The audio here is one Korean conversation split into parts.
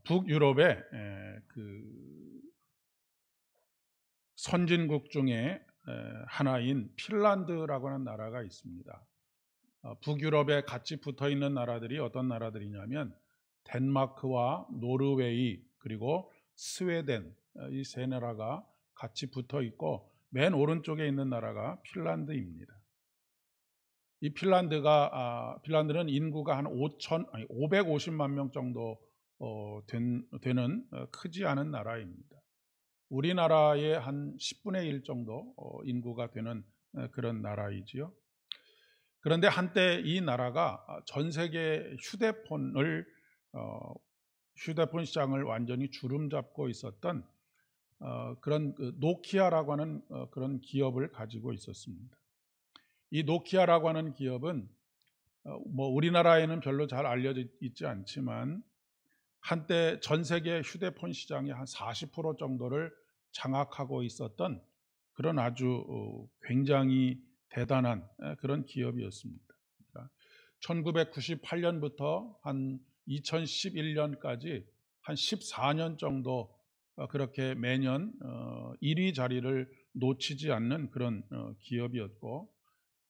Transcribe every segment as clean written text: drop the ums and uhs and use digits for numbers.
북유럽의 그 선진국 중에 하나인 핀란드라고 하는 나라가 있습니다. 북유럽에 같이 붙어 있는 나라들이 어떤 나라들이냐면 덴마크와 노르웨이 그리고 스웨덴, 이 세 나라가 같이 붙어 있고 맨 오른쪽에 있는 나라가 핀란드입니다. 이 핀란드는 인구가 한 550만 명 정도 되는 크지 않은 나라입니다. 우리나라의 한 10분의 1 정도 인구가 되는 그런 나라이지요. 그런데 한때 이 나라가 전 세계 휴대폰 시장을 완전히 주름잡고 있었던 그런 노키아라고 하는 그런 기업을 가지고 있었습니다. 이 노키아라고 하는 기업은 우리나라에는 별로 잘 알려져 있지 않지만 한때 전 세계 휴대폰 시장의 한 40% 정도를 장악하고 있었던 그런 아주 굉장히 대단한 그런 기업이었습니다. 1998년부터 한 2011년까지 한 14년 정도 그렇게 매년 1위 자리를 놓치지 않는 그런 기업이었고,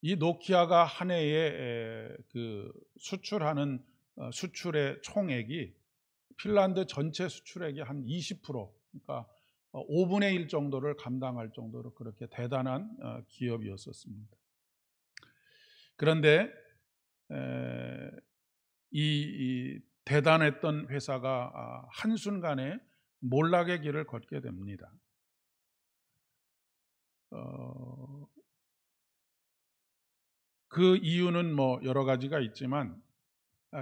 이 노키아가 한 해에 그 수출하는 수출의 총액이 핀란드 전체 수출액의 한 20%, 그러니까 5분의 1 정도를 감당할 정도로 그렇게 대단한 기업이었었습니다. 그런데 이 대단했던 회사가 한순간에 몰락의 길을 걷게 됩니다. 그 이유는 여러 가지가 있지만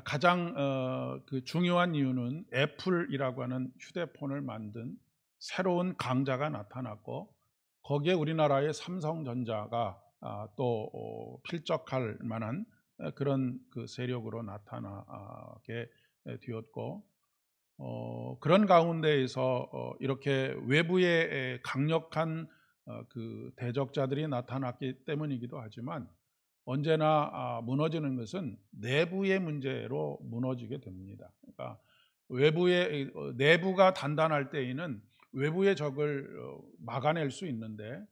가장 그 중요한 이유는 애플이라고 하는 휴대폰을 만든 새로운 강자가 나타났고, 거기에 우리나라의 삼성전자가 또 필적할 만한 그런 그 세력으로 나타나게 되었고, 그런 가운데에서 이렇게 외부의 강력한 그 대적자들이 나타났기 때문이기도 하지만, 언제나 무너지는 것은 내부의 문제로 무너지게 됩니다. 그러니까 내부가 단단할 때에는 외부의 적을 막아낼 수 있는데,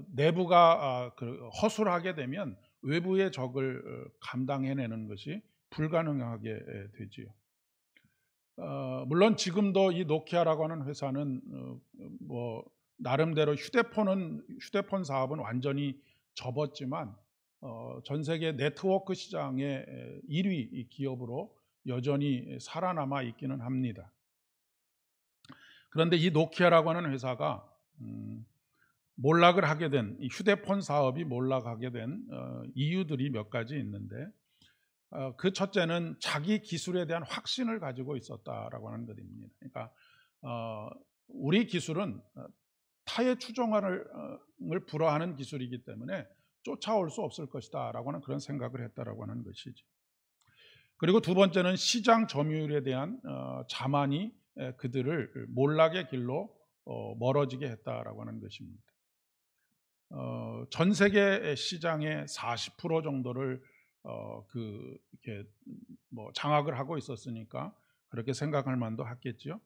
내부가 허술하게 되면 외부의 적을 감당해내는 것이 불가능하게 되지요. 물론 지금도 이 노키아라고 하는 회사는 나름대로 휴대폰 사업은 완전히 접었지만 전 세계 네트워크 시장의 1위 기업으로 여전히 살아남아 있기는 합니다. 그런데 이 노키아라고 하는 회사가 몰락을 하게 된, 이 휴대폰 사업이 몰락하게 된 이유들이 몇 가지 있는데, 그 첫째는 자기 기술에 대한 확신을 가지고 있었다라고 하는 것입니다. 그러니까 우리 기술은 타의 추종을 불허하는 기술이기 때문에 쫓아올 수 없을 것이다 라고 하는 그런 생각을 했다라고 하는 것이죠. 그리고 두 번째는 시장 점유율에 대한 자만이 그들을 몰락의 길로 멀어지게 했다라고 하는 것입니다. 전 세계 시장의 40% 정도를 이렇게 장악을 하고 있었으니까 그렇게 생각할 만도 하겠죠.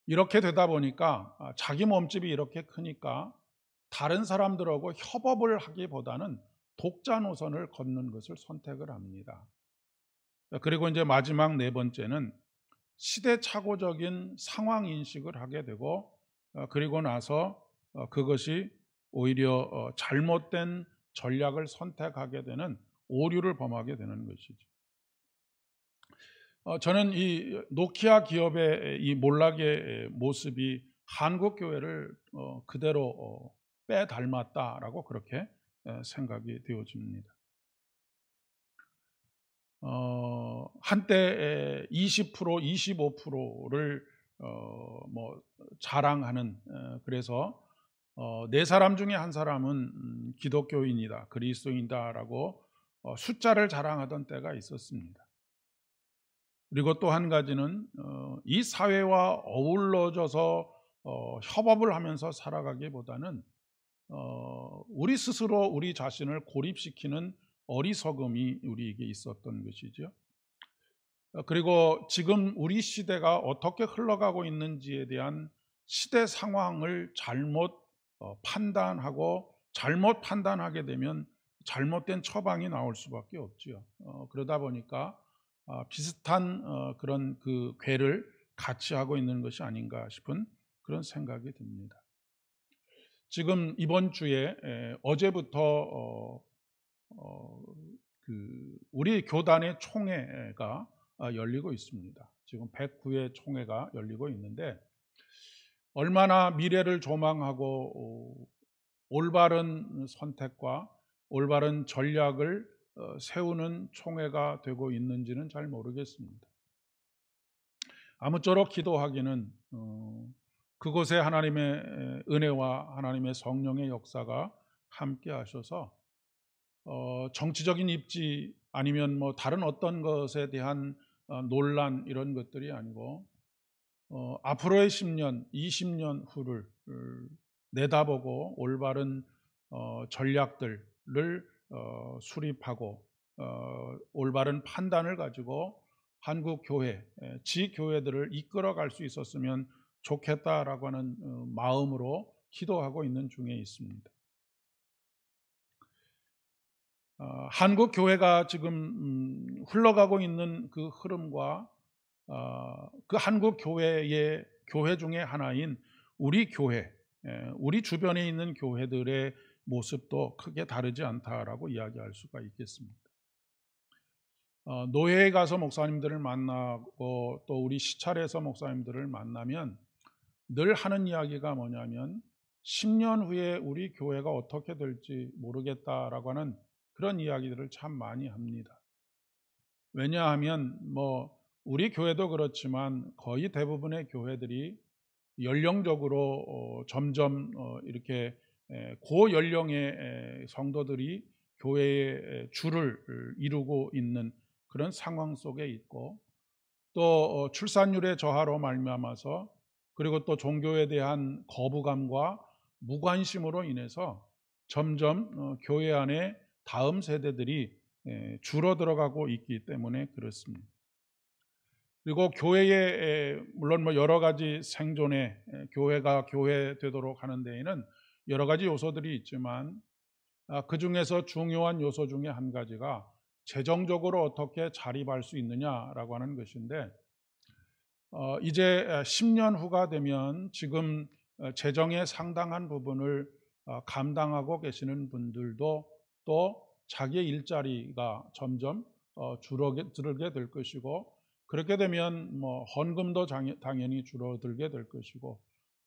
이렇게 되다 보니까 자기 몸집이 이렇게 크니까 다른 사람들하고 협업을 하기보다는 독자 노선을 걷는 것을 선택을 합니다. 그리고 이제 마지막 네 번째는 시대착오적인 상황 인식을 하게 되고, 그리고 나서 그것이 오히려 잘못된 전략을 선택하게 되는 오류를 범하게 되는 것이죠. 저는 이 노키아 기업의 이 몰락의 모습이 한국 교회를 그대로 빼닮았다라고 그렇게 생각이 되어집니다. 한때 20%, 25%를 자랑하는, 그래서 네 사람 중에 한 사람은 기독교인이다, 그리스도인이다라고 숫자를 자랑하던 때가 있었습니다. 그리고 또 한 가지는 이 사회와 어우러져서 협업을 하면서 살아가기보다는 우리 스스로 우리 자신을 고립시키는 어리석음이 우리에게 있었던 것이죠. 그리고 지금 우리 시대가 어떻게 흘러가고 있는지에 대한 시대 상황을 잘못 판단하고 잘못 판단하게 되면 잘못된 처방이 나올 수밖에 없지요. 그러다 보니까 비슷한 그런 그 궤를 같이 하고 있는 것이 아닌가 싶은 그런 생각이 듭니다. 지금 이번 주에 어제부터 우리 교단의 총회가 열리고 있습니다. 지금 109회 총회가 열리고 있는데 얼마나 미래를 조망하고 올바른 선택과 올바른 전략을 세우는 총회가 되고 있는지는 잘 모르겠습니다. 아무쪼록 기도하기는 그곳에 하나님의 은혜와 하나님의 성령의 역사가 함께 하셔서 정치적인 입지 아니면 뭐 다른 어떤 것에 대한 논란 이런 것들이 아니고 앞으로의 10년, 20년 후를 내다보고 올바른 전략들을 수립하고 올바른 판단을 가지고 한국 교회, 지교회들을 이끌어갈 수 있었으면 좋겠다라고 하는 마음으로 기도하고 있는 중에 있습니다. 한국 교회가 지금 흘러가고 있는 그 흐름과 그 한국 교회의 교회 중에 하나인 우리 교회, 우리 주변에 있는 교회들의 모습도 크게 다르지 않다라고 이야기할 수가 있겠습니다. 노회에 가서 목사님들을 만나고 또 우리 시찰에서 목사님들을 만나면 늘 하는 이야기가 뭐냐면 10년 후에 우리 교회가 어떻게 될지 모르겠다라고 하는 그런 이야기들을 참 많이 합니다. 왜냐하면 뭐 우리 교회도 그렇지만 거의 대부분의 교회들이 연령적으로 점점 이렇게 고연령의 성도들이 교회의 주를 이루고 있는 그런 상황 속에 있고 또 출산율의 저하로 말미암아서 그리고 또 종교에 대한 거부감과 무관심으로 인해서 점점 교회 안에 다음 세대들이 줄어들어가고 있기 때문에 그렇습니다. 그리고 교회에 물론 뭐 여러 가지 생존에 교회가 교회 되도록 하는 데에는 여러 가지 요소들이 있지만 그 중에서 중요한 요소 중에 한 가지가 재정적으로 어떻게 자립할 수 있느냐라고 하는 것인데 이제 10년 후가 되면 지금 재정의 상당한 부분을 감당하고 계시는 분들도 또 자기의 일자리가 점점 줄어들게 될 것이고 그렇게 되면 뭐 헌금도 당연히 줄어들게 될 것이고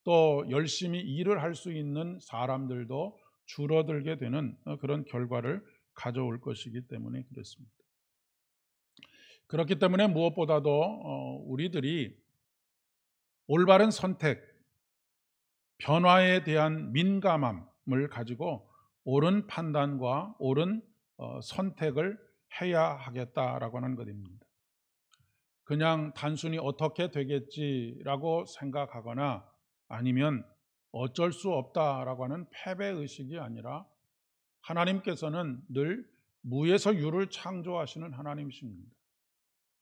또 열심히 일을 할 수 있는 사람들도 줄어들게 되는 그런 결과를 가져올 것이기 때문에 그렇습니다. 그렇기 때문에 무엇보다도 우리들이 올바른 선택, 변화에 대한 민감함을 가지고 옳은 판단과 옳은 선택을 해야 하겠다라고 하는 것입니다. 그냥 단순히 어떻게 되겠지라고 생각하거나 아니면 어쩔 수 없다라고 하는 패배의식이 아니라 하나님께서는 늘 무에서 유를 창조하시는 하나님이십니다.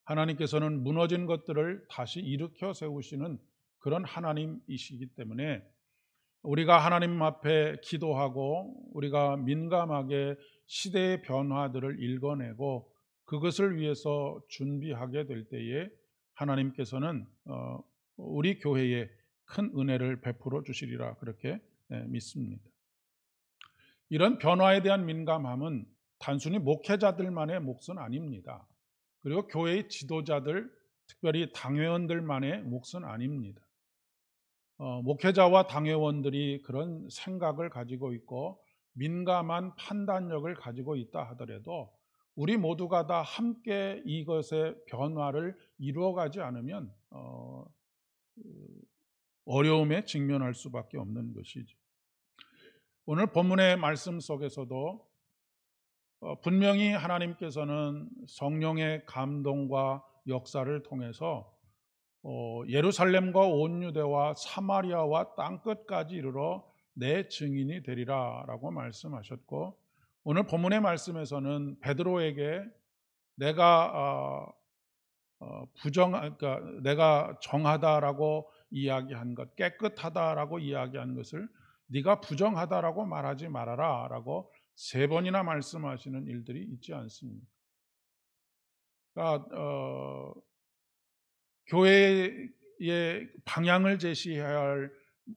하나님께서는 무너진 것들을 다시 일으켜 세우시는 그런 하나님이시기 때문에 우리가 하나님 앞에 기도하고 우리가 민감하게 시대의 변화들을 읽어내고 그것을 위해서 준비하게 될 때에 하나님께서는 우리 교회에 큰 은혜를 베풀어 주시리라 그렇게 믿습니다. 이런 변화에 대한 민감함은 단순히 목회자들만의 몫은 아닙니다. 그리고 교회의 지도자들, 특별히 당회원들만의 몫은 아닙니다. 목회자와 당회원들이 그런 생각을 가지고 있고 민감한 판단력을 가지고 있다 하더라도 우리 모두가 다 함께 이것의 변화를 이루어가지 않으면 어려움에 직면할 수밖에 없는 것이죠. 오늘 본문의 말씀 속에서도 분명히 하나님께서는 성령의 감동과 역사를 통해서 예루살렘과 온 유대와 사마리아와 땅끝까지 이르러 내 증인이 되리라 라고 말씀하셨고 오늘 본문의 말씀에서는 베드로에게 내가 그러니까 내가 정하다라고 이야기한 것, 깨끗하다라고 이야기한 것을 네가 부정하다라고 말하지 말아라라고 3번이나 말씀하시는 일들이 있지 않습니까? 그러니까 교회의 방향을 제시해야 할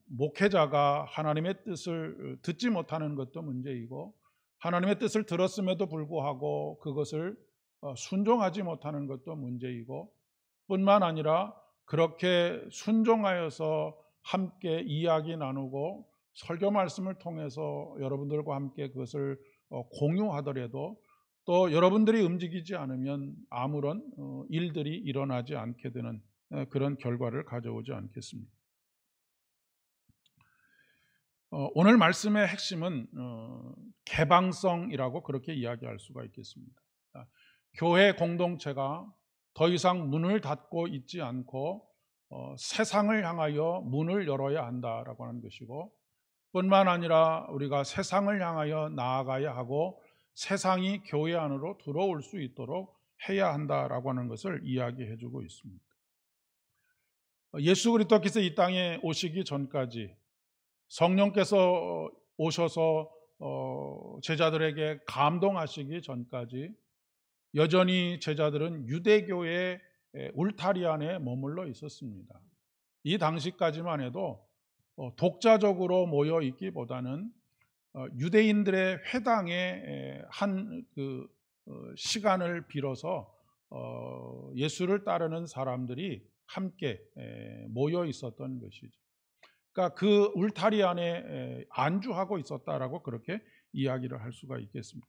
목회자가 하나님의 뜻을 듣지 못하는 것도 문제이고, 하나님의 뜻을 들었음에도 불구하고 그것을 순종하지 못하는 것도 문제이고, 뿐만 아니라 그렇게 순종하여서 함께 이야기 나누고 설교 말씀을 통해서 여러분들과 함께 그것을 공유하더라도 또 여러분들이 움직이지 않으면 아무런 일들이 일어나지 않게 되는 그런 결과를 가져오지 않겠습니까? 오늘 말씀의 핵심은 개방성이라고 그렇게 이야기할 수가 있겠습니다. 교회 공동체가 더 이상 문을 닫고 있지 않고 세상을 향하여 문을 열어야 한다라고 하는 것이고, 뿐만 아니라 우리가 세상을 향하여 나아가야 하고 세상이 교회 안으로 들어올 수 있도록 해야 한다라고 하는 것을 이야기해 주고 있습니다. 예수 그리스도께서 이 땅에 오시기 전까지 성령께서 오셔서 제자들에게 감동하시기 전까지 여전히 제자들은 유대교의 울타리 안에 머물러 있었습니다. 이 당시까지만 해도 독자적으로 모여 있기보다는 유대인들의 회당에 한 시간을 빌어서 예수를 따르는 사람들이 함께 모여 있었던 것이죠. 그러니까 그 울타리 안에 안주하고 있었다라고 그렇게 이야기를 할 수가 있겠습니다.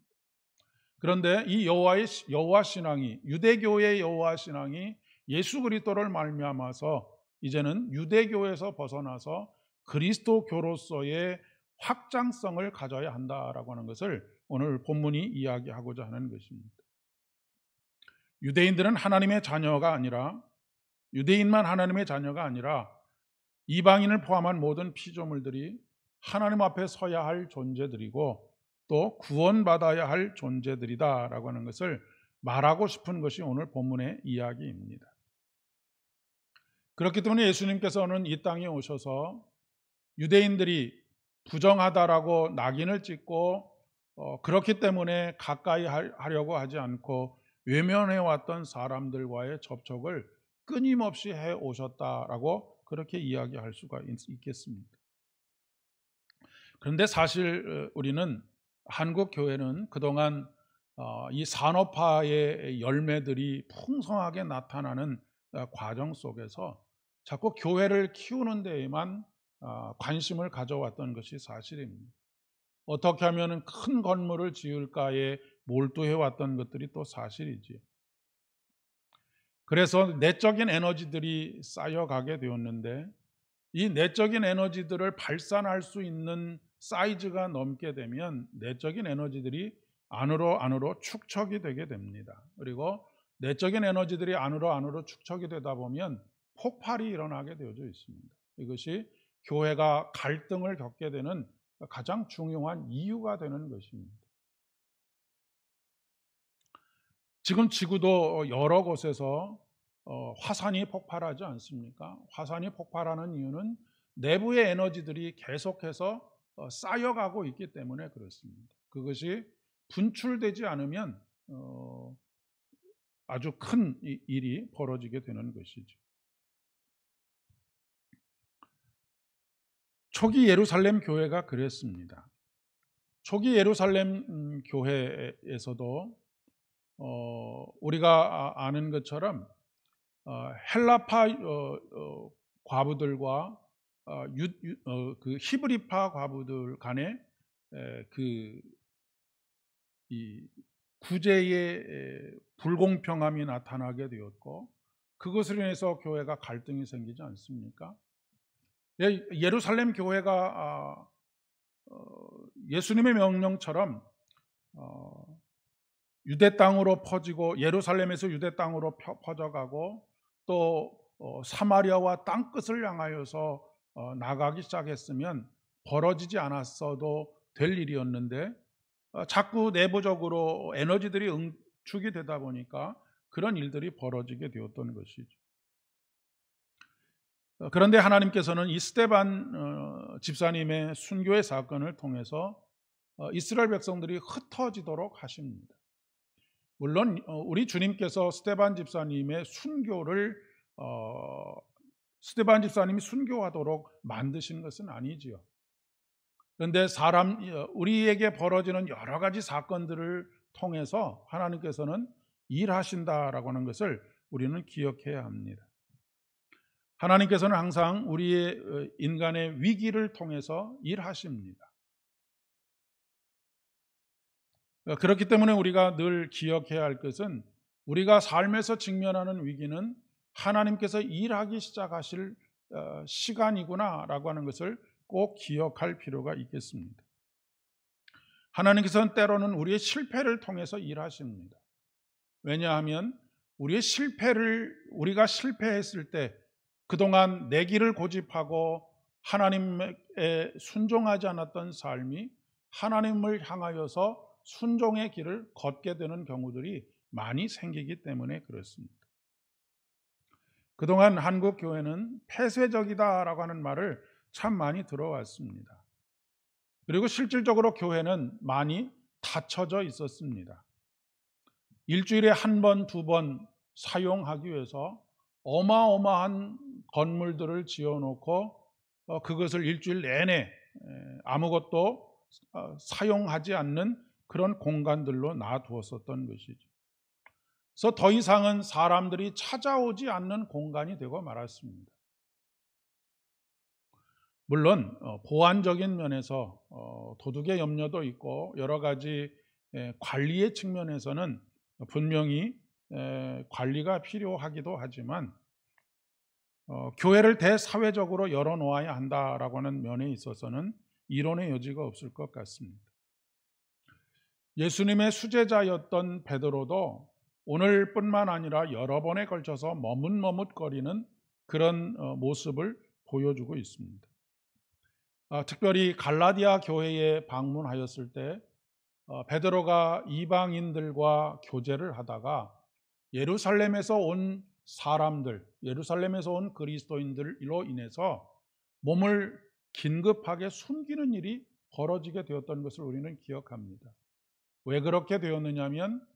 그런데 이 여호와 신앙이, 유대교의 여호와 신앙이 예수 그리스도를 말미암아서 이제는 유대교에서 벗어나서 그리스도교로서의 확장성을 가져야 한다라고 하는 것을 오늘 본문이 이야기하고자 하는 것입니다. 유대인들은 하나님의 자녀가 아니라, 유대인만 하나님의 자녀가 아니라 이방인을 포함한 모든 피조물들이 하나님 앞에 서야 할 존재들이고 또 구원받아야 할 존재들이다라고 하는 것을 말하고 싶은 것이 오늘 본문의 이야기입니다. 그렇기 때문에 예수님께서는 이 땅에 오셔서 유대인들이 부정하다라고 낙인을 찍고 그렇기 때문에 가까이 하려고 하지 않고 외면해왔던 사람들과의 접촉을 끊임없이 해오셨다라고 그렇게 이야기할 수가 있겠습니다. 그런데 사실 우리는, 한국 교회는 그동안 이 산업화의 열매들이 풍성하게 나타나는 과정 속에서 자꾸 교회를 키우는 데에만 관심을 가져왔던 것이 사실입니다. 어떻게 하면 큰 건물을 지을까에 몰두해왔던 것들이 또 사실이지요. 그래서 내적인 에너지들이 쌓여가게 되었는데, 이 내적인 에너지들을 발산할 수 있는 사이즈가 넘게 되면 내적인 에너지들이 안으로 축적이 되게 됩니다. 그리고 내적인 에너지들이 안으로 축적이 되다 보면 폭발이 일어나게 되어져 있습니다. 이것이 교회가 갈등을 겪게 되는 가장 중요한 이유가 되는 것입니다. 지금 지구도 여러 곳에서 화산이 폭발하지 않습니까? 화산이 폭발하는 이유는 내부의 에너지들이 계속해서 쌓여가고 있기 때문에 그렇습니다. 그것이 분출되지 않으면 아주 큰 일이 벌어지게 되는 것이죠. 초기 예루살렘 교회가 그랬습니다. 초기 예루살렘 교회에서도 우리가 아는 것처럼 헬라파 과부들과 그 히브리파 과부들 간에 이 구제의 불공평함이 나타나게 되었고, 그것으로 인해서 교회가 갈등이 생기지 않습니까? 예루살렘 교회가 예수님의 명령처럼 유대 땅으로 퍼지고 예루살렘에서 유대 땅으로 퍼져가고 또 사마리아와 땅끝을 향하여서 나가기 시작했으면 벌어지지 않았어도 될 일이었는데 자꾸 내부적으로 에너지들이 응축이 되다 보니까 그런 일들이 벌어지게 되었던 것이죠. 그런데 하나님께서는 이 스데반 집사님의 순교의 사건을 통해서 이스라엘 백성들이 흩어지도록 하십니다. 물론 우리 주님께서 스데반 집사님의 순교를 스데반 집사님이 순교하도록 만드신 것은 아니지요. 그런데 우리에게 벌어지는 여러 가지 사건들을 통해서 하나님께서는 일하신다라고 하는 것을 우리는 기억해야 합니다. 하나님께서는 항상 우리의 인간의 위기를 통해서 일하십니다. 그렇기 때문에 우리가 늘 기억해야 할 것은 우리가 삶에서 직면하는 위기는 하나님께서 일하기 시작하실 시간이구나라고 하는 것을 꼭 기억할 필요가 있겠습니다. 하나님께서는 때로는 우리의 실패를 통해서 일하십니다. 왜냐하면 우리가 실패했을 때 그동안 내 길을 고집하고 하나님에 순종하지 않았던 삶이 하나님을 향하여서 순종의 길을 걷게 되는 경우들이 많이 생기기 때문에 그렇습니다. 그동안 한국 교회는 폐쇄적이다라고 하는 말을 참 많이 들어왔습니다. 그리고 실질적으로 교회는 많이 닫혀져 있었습니다. 일주일에 한 번, 두 번 사용하기 위해서 어마어마한 건물들을 지어놓고 그것을 일주일 내내 아무것도 사용하지 않는 그런 공간들로 놔두었었던 것이죠. 그래서 더 이상은 사람들이 찾아오지 않는 공간이 되고 말았습니다. 물론 보안적인 면에서 도둑의 염려도 있고 여러 가지 관리의 측면에서는 분명히 관리가 필요하기도 하지만 교회를 대사회적으로 열어놓아야 한다라고 하는 면에 있어서는 이론의 여지가 없을 것 같습니다. 예수님의 수제자였던 베드로도 오늘뿐만 아니라 여러 번에 걸쳐서 머뭇머뭇거리는 그런 모습을 보여주고 있습니다. 특별히 갈라디아 교회에 방문하였을 때 베드로가 이방인들과 교제를 하다가 예루살렘에서 온 사람들, 예루살렘에서 온 그리스도인들로 인해서 몸을 긴급하게 숨기는 일이 벌어지게 되었던 것을 우리는 기억합니다. 왜 그렇게 되었느냐면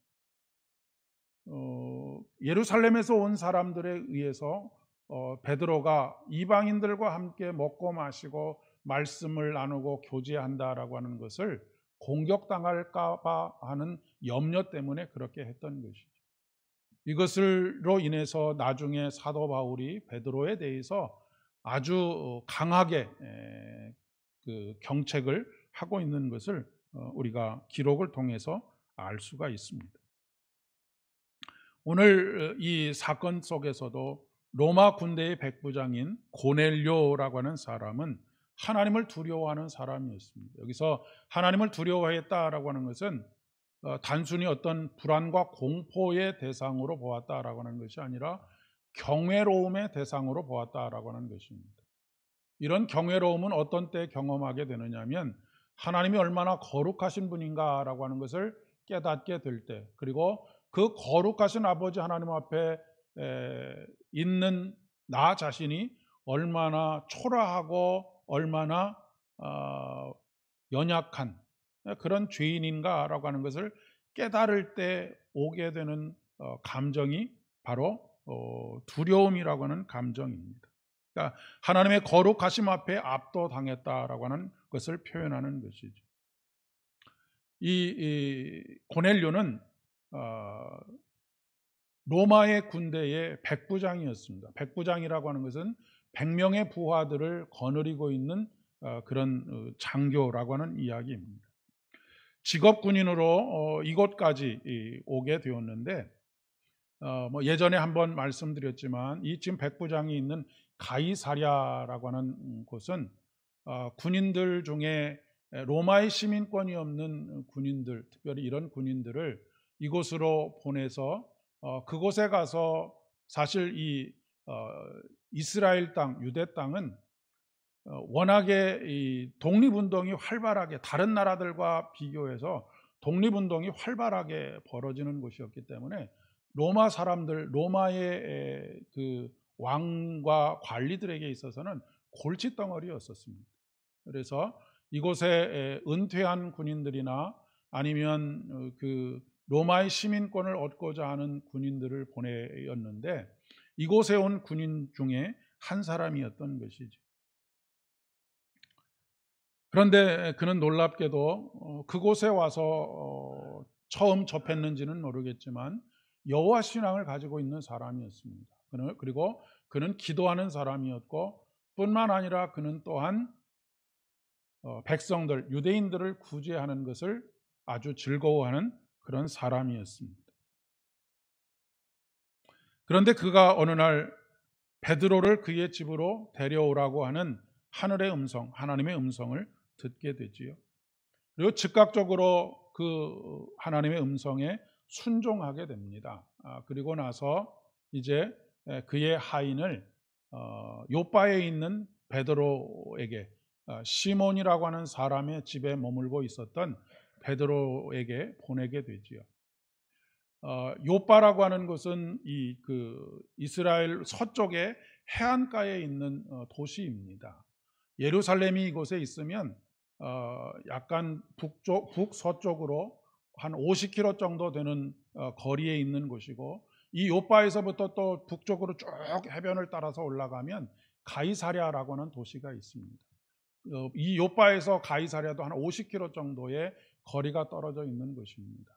예루살렘에서 온 사람들에 의해서 베드로가 이방인들과 함께 먹고 마시고 말씀을 나누고 교제한다라고 하는 것을 공격당할까 봐 하는 염려 때문에 그렇게 했던 것이죠. 이것으로 인해서 나중에 사도 바울이 베드로에 대해서 아주 강하게 그 경책을 하고 있는 것을 우리가 기록을 통해서 알 수가 있습니다. 오늘 이 사건 속에서도 로마 군대의 백부장인 고넬료라고 하는 사람은 하나님을 두려워하는 사람이었습니다. 여기서 하나님을 두려워했다라고 하는 것은 단순히 어떤 불안과 공포의 대상으로 보았다라고 하는 것이 아니라 경외로움의 대상으로 보았다라고 하는 것입니다. 이런 경외로움은 어떤 때 경험하게 되느냐면 하나님이 얼마나 거룩하신 분인가라고 하는 것을 깨닫게 될 때, 그리고 그 거룩하신 아버지 하나님 앞에 있는 나 자신이 얼마나 초라하고 얼마나 연약한 그런 죄인인가라고 하는 것을 깨달을 때 오게 되는 감정이 바로 두려움이라고 하는 감정입니다. 그러니까 하나님의 거룩하심 앞에 압도당했다라고 하는 것을 표현하는 것이죠. 이 고넬료는 로마의 군대의 백부장이었습니다. 백부장이라고 하는 것은 100명의 부하들을 거느리고 있는 그런 장교라고 하는 이야기입니다. 직업 군인으로 이곳까지 오게 되었는데 예전에 한번 말씀드렸지만 이 지금 백부장이 있는 가이사랴라고 하는 곳은 군인들 중에 로마의 시민권이 없는 군인들, 특별히 이런 군인들을 이곳으로 보내서 그곳에 가서 사실 이 이스라엘 땅, 유대 땅은 워낙에 이 독립운동이 활발하게 다른 나라들과 비교해서 독립운동이 활발하게 벌어지는 곳이었기 때문에 로마 사람들, 로마의 그 왕과 관리들에게 있어서는 골칫덩어리였었습니다. 그래서 이곳에 은퇴한 군인들이나 아니면 그 로마의 시민권을 얻고자 하는 군인들을 보내었는데, 이곳에 온 군인 중에 한 사람이었던 것이죠. 그런데 그는 놀랍게도 그곳에 와서 처음 접했는지는 모르겠지만 여호와 신앙을 가지고 있는 사람이었습니다. 그리고 그는 기도하는 사람이었고, 뿐만 아니라 그는 또한 백성들, 유대인들을 구제하는 것을 아주 즐거워하는 그런 사람이었습니다. 그런데 그가 어느 날 베드로를 그의 집으로 데려오라고 하는 하늘의 음성, 하나님의 음성을 듣게 되지요. 그리고 즉각적으로 그 하나님의 음성에 순종하게 됩니다. 그리고 나서 이제 그의 하인을 요바에 있는 베드로에게, 시몬이라고 하는 사람의 집에 머물고 있었던 베드로에게 보내게 되지요. 요바라고 하는 것은 그 이스라엘 서쪽의 해안가에 있는 도시입니다. 예루살렘이 이곳에 있으면 약간 북서쪽으로 한 50km 정도 되는 거리에 있는 곳이고, 이 요바에서부터 또 북쪽으로 쭉 해변을 따라서 올라가면 가이사랴라고 하는 도시가 있습니다. 이 요바에서 가이사랴도 한 50km 정도의 거리가 떨어져 있는 것입니다.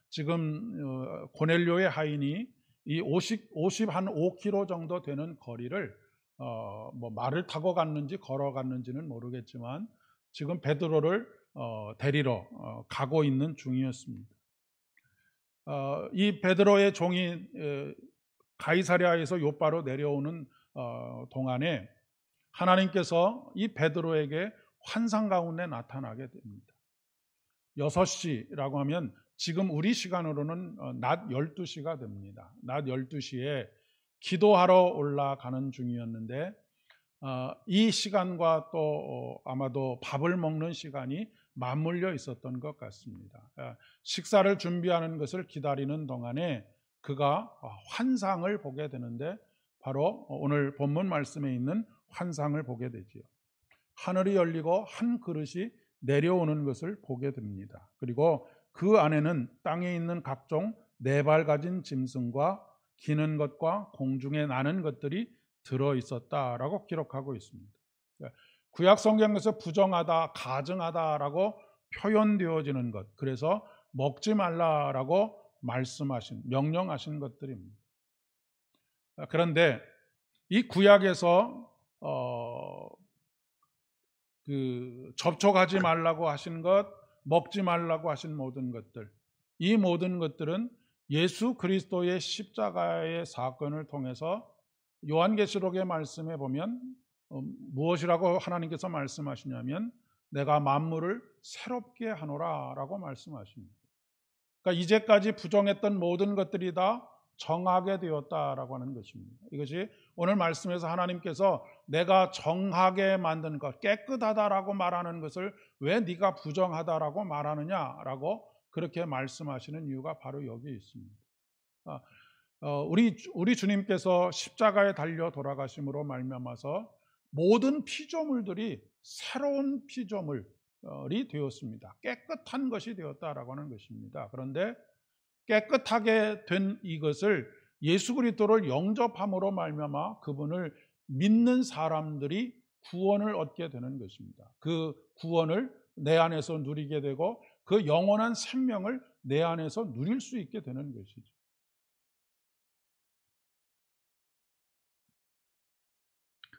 지금 고넬료의 하인이 이 5km 정도 되는 거리를 뭐 말을 타고 갔는지 걸어갔는지는 모르겠지만 지금 베드로를 데리러 가고 있는 중이었습니다. 이 베드로의 종이 가이사랴에서 요바로 내려오는 동안에 하나님께서 이 베드로에게 환상 가운데 나타나게 됩니다. 6시라고 하면 지금 우리 시간으로는 낮 12시가 됩니다. 낮 12시에 기도하러 올라가는 중이었는데 이 시간과 또 아마도 밥을 먹는 시간이 맞물려 있었던 것 같습니다. 식사를 준비하는 것을 기다리는 동안에 그가 환상을 보게 되는데, 바로 오늘 본문 말씀에 있는 환상을 보게 되지요. 하늘이 열리고 한 그릇이 내려오는 것을 보게 됩니다. 그리고 그 안에는 땅에 있는 각종 네 발 가진 짐승과 기는 것과 공중에 나는 것들이 들어있었다라고 기록하고 있습니다. 구약 성경에서 부정하다, 가증하다라고 표현되어지는 것, 그래서 먹지 말라라고 명령하신 것들입니다. 그런데 이 구약에서 그 접촉하지 말라고 하신 것, 먹지 말라고 하신 모든 것들, 이 모든 것들은 예수 그리스도의 십자가의 사건을 통해서 요한계시록의 말씀에 보면 무엇이라고 하나님께서 말씀하시냐면 내가 만물을 새롭게 하노라 라고 말씀하십니다. 그러니까 이제까지 부정했던 모든 것들이 다 정하게 되었다라고 하는 것입니다. 이것이 오늘 말씀에서 하나님께서 내가 정하게 만든 것, 깨끗하다라고 말하는 것을 왜 네가 부정하다라고 말하느냐라고 그렇게 말씀하시는 이유가 바로 여기에 있습니다. 우리 주님께서 십자가에 달려 돌아가심으로 말미암아서 모든 피조물들이 새로운 피조물이 되었습니다. 깨끗한 것이 되었다라고 하는 것입니다. 그런데 깨끗하게 된 이것을 예수 그리스도를 영접함으로 말미암아 그분을 믿는 사람들이 구원을 얻게 되는 것입니다. 그 구원을 내 안에서 누리게 되고 그 영원한 생명을 내 안에서 누릴 수 있게 되는 것이죠.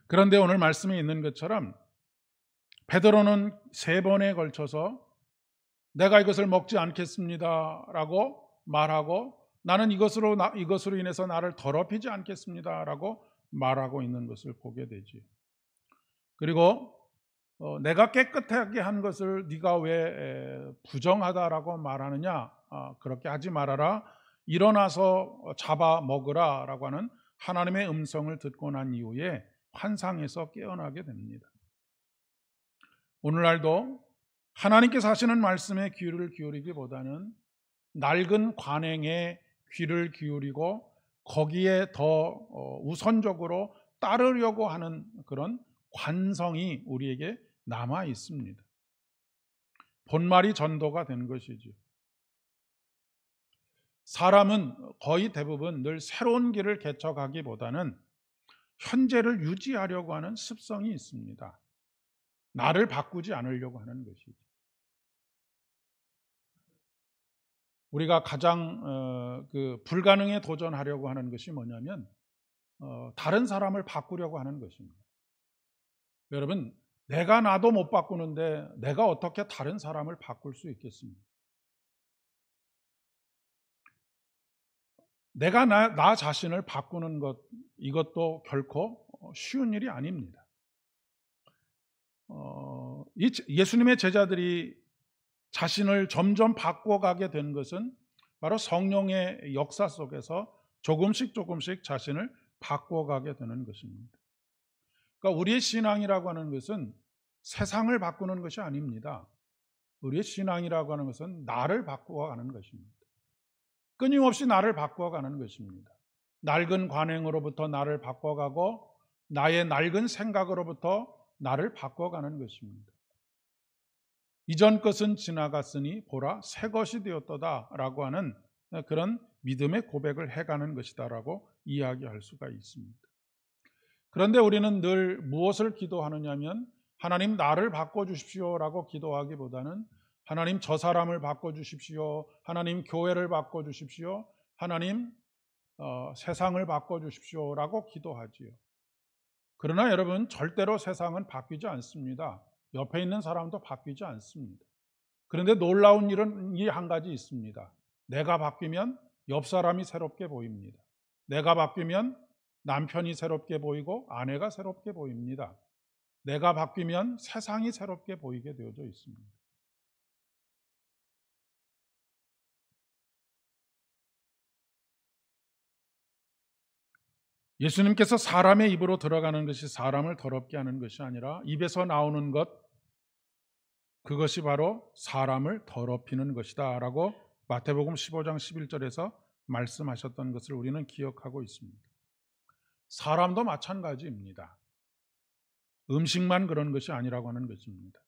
그런데 오늘 말씀에 있는 것처럼 베드로는 3번에 걸쳐서 내가 이것을 먹지 않겠습니다라고 말하고, 나는 이것으로 인해서 나를 더럽히지 않겠습니다라고 말하고 있는 것을 보게 되지. 그리고 내가 깨끗하게 한 것을 네가 왜 부정하다라고 말하느냐, 그렇게 하지 말아라, 일어나서 잡아 먹으라라고 하는 하나님의 음성을 듣고 난 이후에 환상에서 깨어나게 됩니다. 오늘날도 하나님께서 하시는 말씀에 귀를 기울이기보다는 낡은 관행에 귀를 기울이고 거기에 더 우선적으로 따르려고 하는 그런 관성이 우리에게 남아 있습니다. 본말이 전도가 된 것이죠. 사람은 거의 대부분 늘 새로운 길을 개척하기보다는 현재를 유지하려고 하는 습성이 있습니다. 나를 바꾸지 않으려고 하는 것이죠. 우리가 가장 불가능에 도전하려고 하는 것이 뭐냐면 다른 사람을 바꾸려고 하는 것입니다. 여러분, 내가 나도 못 바꾸는데 내가 어떻게 다른 사람을 바꿀 수 있겠습니까? 내가 나 자신을 바꾸는 것, 이것도 결코 쉬운 일이 아닙니다. 예수님의 제자들이 자신을 점점 바꿔가게 된 것은 바로 성령의 역사 속에서 조금씩 자신을 바꿔가게 되는 것입니다. 그러니까 우리의 신앙이라고 하는 것은 세상을 바꾸는 것이 아닙니다. 우리의 신앙이라고 하는 것은 나를 바꿔가는 것입니다. 끊임없이 나를 바꿔가는 것입니다. 낡은 관행으로부터 나를 바꿔가고 나의 낡은 생각으로부터 나를 바꿔가는 것입니다. 이전 것은 지나갔으니 보라 새 것이 되었도다라고 하는 그런 믿음의 고백을 해가는 것이다라고 이야기할 수가 있습니다. 그런데 우리는 늘 무엇을 기도하느냐면 하나님 나를 바꿔주십시오라고 기도하기보다는 하나님 저 사람을 바꿔주십시오, 하나님 교회를 바꿔주십시오, 하나님 세상을 바꿔주십시오라고 기도하지요. 그러나 여러분, 절대로 세상은 바뀌지 않습니다. 옆에 있는 사람도 바뀌지 않습니다. 그런데 놀라운 일은 이 한 가지 있습니다. 내가 바뀌면 옆 사람이 새롭게 보입니다. 내가 바뀌면 남편이 새롭게 보이고 아내가 새롭게 보입니다. 내가 바뀌면 세상이 새롭게 보이게 되어져 있습니다. 예수님께서 사람의 입으로 들어가는 것이 사람을 더럽게 하는 것이 아니라 입에서 나오는 것, 그것이 바로 사람을 더럽히는 것이다 라고 마태복음 15장 11절에서 말씀하셨던 것을 우리는 기억하고 있습니다. 사람도 마찬가지입니다. 음식만 그런 것이 아니라고 하는 것입니다.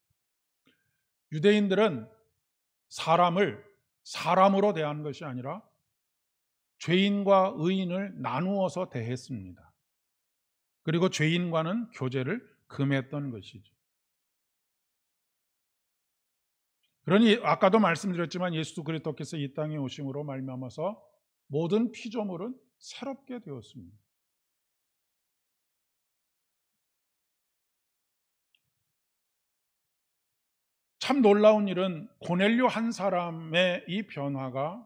유대인들은 사람을 사람으로 대한 것이 아니라 죄인과 의인을 나누어서 대했습니다. 그리고 죄인과는 교제를 금했던 것이죠. 그러니 아까도 말씀드렸지만 예수 그리스도께서 이 땅에 오심으로 말미암아서 모든 피조물은 새롭게 되었습니다. 참 놀라운 일은 고넬료 한 사람의 이 변화가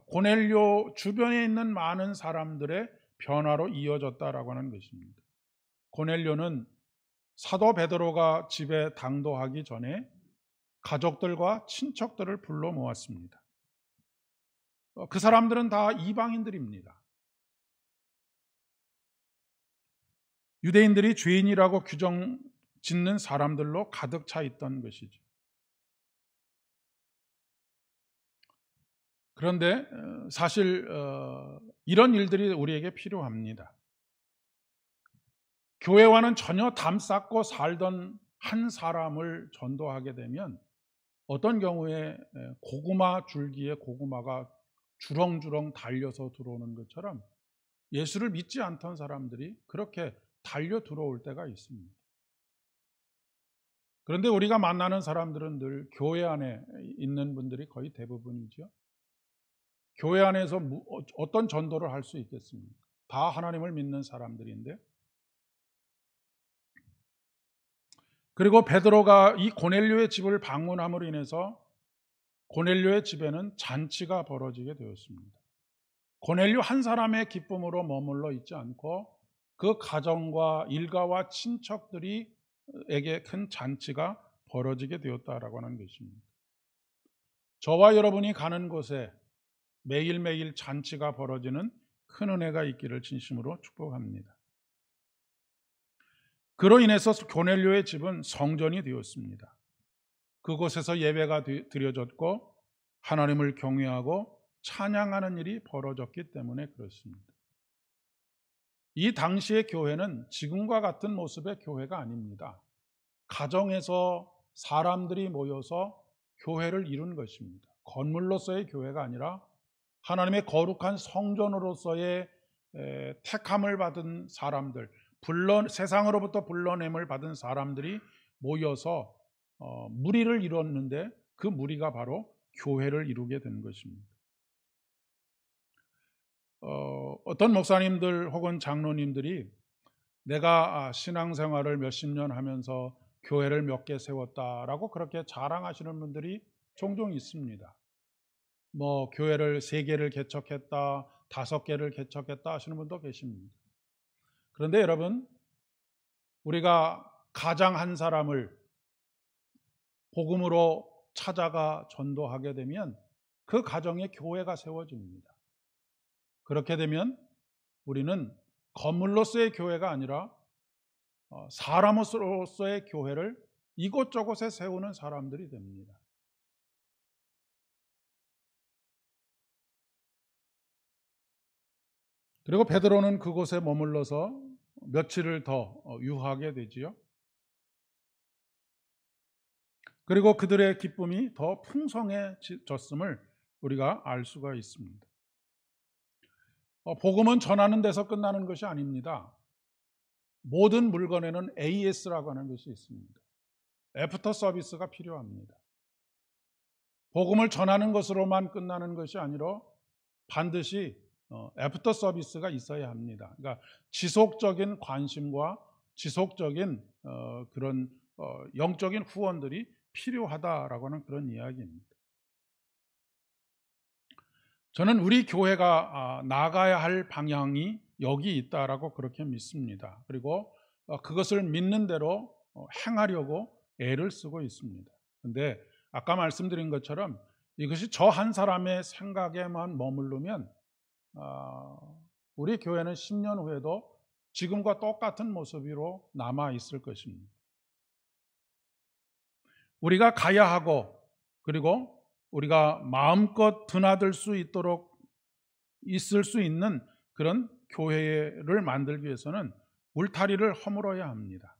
고넬료 주변에 있는 많은 사람들의 변화로 이어졌다라고 하는 것입니다. 고넬료는 사도 베드로가 집에 당도하기 전에 가족들과 친척들을 불러 모았습니다. 그 사람들은 다 이방인들입니다. 유대인들이 죄인이라고 규정 짓는 사람들로 가득 차 있던 것이죠. 그런데 사실 이런 일들이 우리에게 필요합니다. 교회와는 전혀 담 쌓고 살던 한 사람을 전도하게 되면 어떤 경우에 고구마 줄기에 고구마가 주렁주렁 달려서 들어오는 것처럼 예수를 믿지 않던 사람들이 그렇게 달려 들어올 때가 있습니다. 그런데 우리가 만나는 사람들은 늘 교회 안에 있는 분들이 거의 대부분이죠. 교회 안에서 어떤 전도를 할 수 있겠습니까? 다 하나님을 믿는 사람들인데. 그리고 베드로가 이 고넬료의 집을 방문함으로 인해서 고넬료의 집에는 잔치가 벌어지게 되었습니다. 고넬료 한 사람의 기쁨으로 머물러 있지 않고 그 가정과 일가와 친척들에게 큰 잔치가 벌어지게 되었다라고 하는 것입니다. 저와 여러분이 가는 곳에 매일매일 잔치가 벌어지는 큰 은혜가 있기를 진심으로 축복합니다. 그로 인해서 고넬료의 집은 성전이 되었습니다. 그곳에서 예배가 드려졌고 하나님을 경외하고 찬양하는 일이 벌어졌기 때문에 그렇습니다. 이 당시의 교회는 지금과 같은 모습의 교회가 아닙니다. 가정에서 사람들이 모여서 교회를 이룬 것입니다. 건물로서의 교회가 아니라 하나님의 거룩한 성전으로서의 택함을 받은 사람들, 세상으로부터 불러냄을 받은 사람들이 모여서 무리를 이뤘는데 그 무리가 바로 교회를 이루게 된 것입니다. 어떤 목사님들 혹은 장로님들이 내가 신앙생활을 몇십 년 하면서 교회를 몇 개 세웠다라고 그렇게 자랑하시는 분들이 종종 있습니다. 뭐 교회를 3개를 개척했다, 5개를 개척했다 하시는 분도 계십니다. 그런데 여러분, 우리가 가장 한 사람을 복음으로 찾아가 전도하게 되면 그 가정에 교회가 세워집니다. 그렇게 되면 우리는 건물로서의 교회가 아니라 사람으로서의 교회를 이곳저곳에 세우는 사람들이 됩니다. 그리고 베드로는 그곳에 머물러서 며칠을 더 유하게 되지요. 그리고 그들의 기쁨이 더 풍성해졌음을 우리가 알 수가 있습니다. 복음은 전하는 데서 끝나는 것이 아닙니다. 모든 물건에는 AS라고 하는 것이 있습니다. 애프터 서비스가 필요합니다. 복음을 전하는 것으로만 끝나는 것이 아니라 반드시 애프터 서비스가 있어야 합니다. 그러니까 지속적인 관심과 지속적인 그런 영적인 후원들이 필요하다라고 하는 그런 이야기입니다. 저는 우리 교회가 나가야 할 방향이 여기 있다라고 그렇게 믿습니다. 그리고 그것을 믿는 대로 행하려고 애를 쓰고 있습니다. 그런데 아까 말씀드린 것처럼 이것이 저 한 사람의 생각에만 머무르면 우리 교회는 10년 후에도 지금과 똑같은 모습으로 남아 있을 것입니다. 우리가 가야 하고 그리고 우리가 마음껏 드나들 수 있도록 있을 수 있는 그런 교회를 만들기 위해서는 울타리를 허물어야 합니다.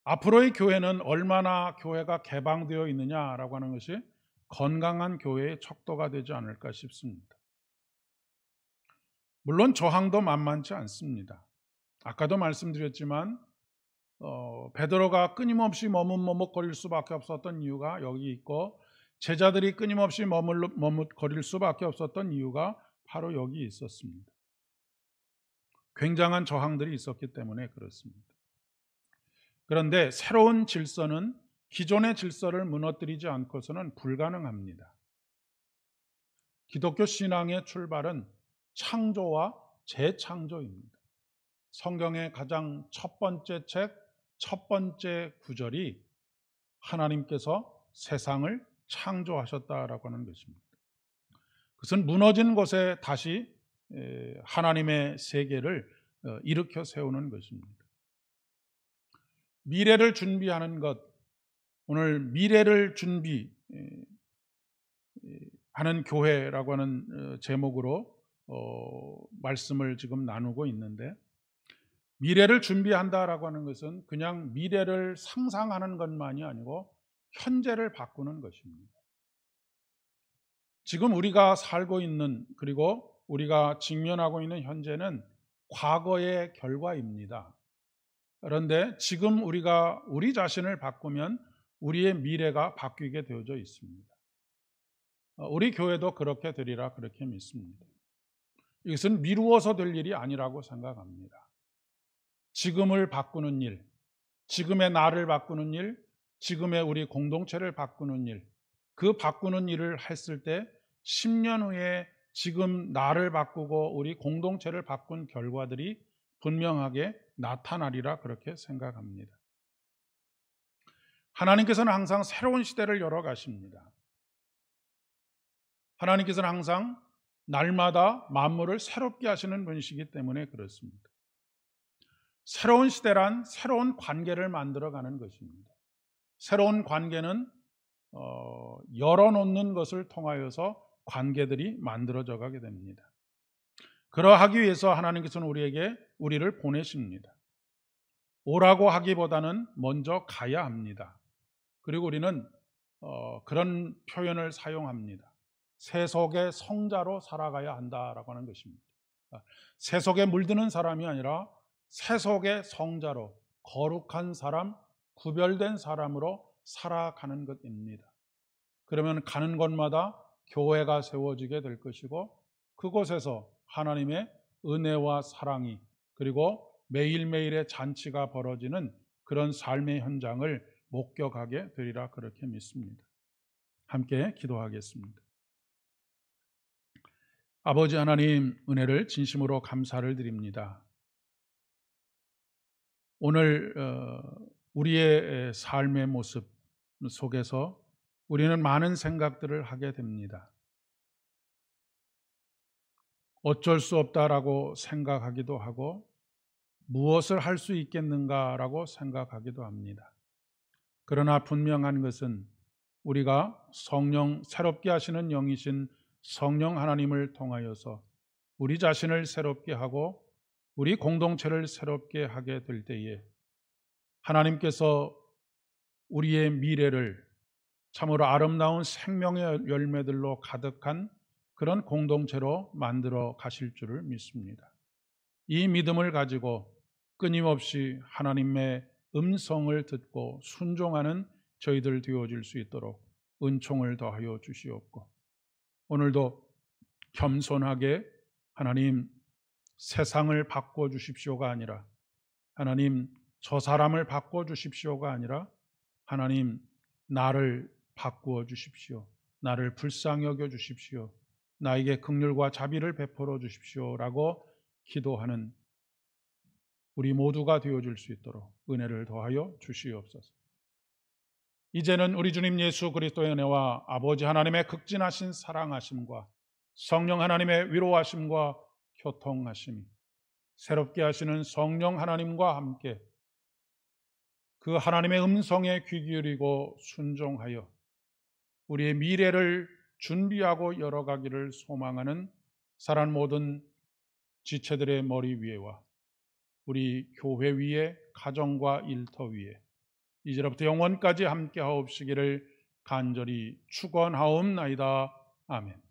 앞으로의 교회는 얼마나 교회가 개방되어 있느냐라고 하는 것이 건강한 교회의 척도가 되지 않을까 싶습니다. 물론 저항도 만만치 않습니다. 아까도 말씀드렸지만 베드로가 끊임없이 머뭇거릴 수밖에 없었던 이유가 여기 있고 제자들이 끊임없이 머뭇거릴 수밖에 없었던 이유가 바로 여기 있었습니다. 굉장한 저항들이 있었기 때문에 그렇습니다. 그런데 새로운 질서는 기존의 질서를 무너뜨리지 않고서는 불가능합니다. 기독교 신앙의 출발은 창조와 재창조입니다. 성경의 가장 첫 번째 책, 첫 번째 구절이 하나님께서 세상을 창조하셨다라고 하는 것입니다. 그것은 무너진 곳에 다시 하나님의 세계를 일으켜 세우는 것입니다. 미래를 준비하는 것, 오늘 미래를 준비하는 교회라고 하는 제목으로 말씀을 지금 나누고 있는데 미래를 준비한다라고 하는 것은 그냥 미래를 상상하는 것만이 아니고 현재를 바꾸는 것입니다. 지금 우리가 살고 있는 그리고 우리가 직면하고 있는 현재는 과거의 결과입니다. 그런데 지금 우리가 우리 자신을 바꾸면 우리의 미래가 바뀌게 되어져 있습니다. 우리 교회도 그렇게 되리라 그렇게 믿습니다. 이것은 미루어서 될 일이 아니라고 생각합니다. 지금을 바꾸는 일, 지금의 나를 바꾸는 일, 지금의 우리 공동체를 바꾸는 일, 그 바꾸는 일을 했을 때 10년 후에 지금 나를 바꾸고 우리 공동체를 바꾼 결과들이 분명하게 나타나리라 그렇게 생각합니다. 하나님께서는 항상 새로운 시대를 열어가십니다. 하나님께서는 항상 날마다 만물을 새롭게 하시는 분이시기 때문에 그렇습니다. 새로운 시대란 새로운 관계를 만들어가는 것입니다. 새로운 관계는 열어놓는 것을 통하여서 관계들이 만들어져 가게 됩니다. 그러하기 위해서 하나님께서는 우리를 보내십니다. 오라고 하기보다는 먼저 가야 합니다. 그리고 우리는 그런 표현을 사용합니다. 세속의 성자로 살아가야 한다라고 하는 것입니다. 세속에 물드는 사람이 아니라 세속의 성자로, 거룩한 사람, 구별된 사람으로 살아가는 것입니다. 그러면 가는 곳마다 교회가 세워지게 될 것이고, 그곳에서 하나님의 은혜와 사랑이, 그리고 매일매일의 잔치가 벌어지는 그런 삶의 현장을 목격하게 되리라, 그렇게 믿습니다. 함께 기도하겠습니다. 아버지 하나님, 은혜를 진심으로 감사를 드립니다. 오늘 우리의 삶의 모습 속에서 우리는 많은 생각들을 하게 됩니다. 어쩔 수 없다라고 생각하기도 하고, 무엇을 할 수 있겠는가라고 생각하기도 합니다. 그러나 분명한 것은 우리가 성령, 새롭게 하시는 영이신 성령 하나님을 통하여서 우리 자신을 새롭게 하고 우리 공동체를 새롭게 하게 될 때에 하나님께서 우리의 미래를 참으로 아름다운 생명의 열매들로 가득한 그런 공동체로 만들어 가실 줄을 믿습니다. 이 믿음을 가지고 끊임없이 하나님의 음성을 듣고 순종하는 저희들 되어질 수 있도록 은총을 더하여 주시옵고, 오늘도 겸손하게 하나님, 세상을 바꿔주십시오가 아니라, 하나님, 저 사람을 바꿔주십시오가 아니라, 하나님, 나를 바꾸어 주십시오. 나를 불쌍히 여겨 주십시오. 나에게 긍휼과 자비를 베풀어 주십시오라고 기도하는 우리 모두가 되어줄 수 있도록 은혜를 더하여 주시옵소서. 이제는 우리 주님 예수 그리스도의 은혜와 아버지 하나님의 극진하신 사랑하심과 성령 하나님의 위로하심과 교통하심이, 새롭게 하시는 성령 하나님과 함께 그 하나님의 음성에 귀 기울이고 순종하여 우리의 미래를 준비하고 열어가기를 소망하는 사랑 모든 지체들의 머리 위에와 우리 교회 위에, 가정과 일터 위에 이제로부터 영원까지 함께 하옵시기를 간절히 축원하옵나이다. 아멘.